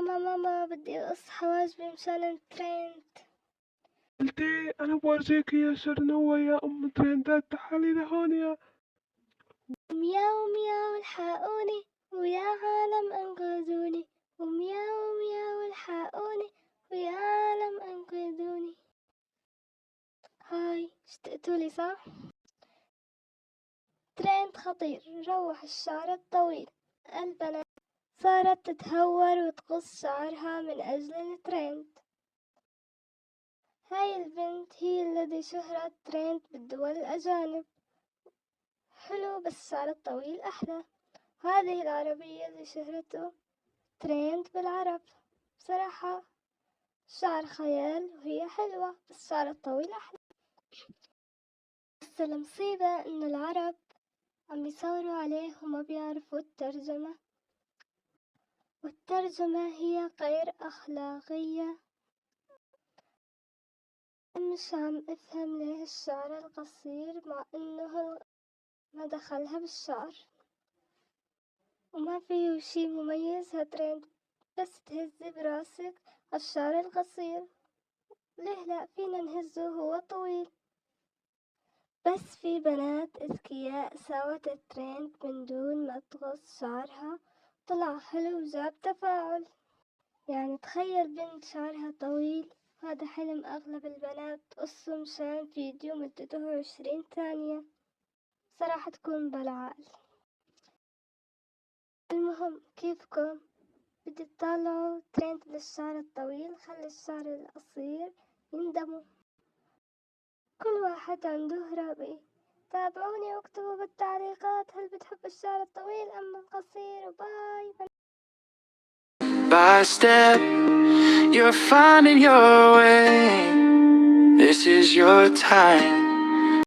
ماما بدي أقص حواجبي مشان الترند. قلتي أنا بورجيكي يا شرنوة يا أم ترندات، تعالي لهون يا ومياو مياو الحقوني ويا عالم أنقذوني، ومياو مياو الحقوني ويا عالم أنقذوني. هاي اشتقتولي صح؟ ترند خطير روح الشعر الطويل. البنات صارت تتهور وتقص شعرها من أجل الترند. هاي البنت هي الذي شهرت ترند بالدول الأجانب. حلو بس الشعر الطويل أحلى. هذه العربية اللي شهرته ترند بالعرب. بصراحة شعر خيال وهي حلوة بس الشعر الطويل أحلى. بس المصيبة إنه العرب عم يصوروا عليه وما بيعرفوا الترجمة، والترجمة هي غير أخلاقية. مش عم أفهم ليه الشعر القصير مع إنه ما دخلها بالشعر وما فيه شي مميز هالترند، بس تهزي براسك الشعر القصير. ليه لا فينا نهزه هو طويل. بس في بنات اذكياء ساوت الترند من دون ما تقص شعرها، طلع حلو وجاب تفاعل. يعني تخيل بنت شعرها طويل، هذا حلم أغلب البنات تقصه مشان فيديو مدته 20 ثانية. صراحة تكون بلعال. المهم كيفكم؟ بدي تطلعوا ترند للشعر الطويل؟ خلي الشعر القصير يندموا. كل واحد عنده رأي. تابعوني واكتبوا بالتعليقات هل بتحب الشعر الطويل أم القصير. وباي. By step, you're finding your way. This is your time.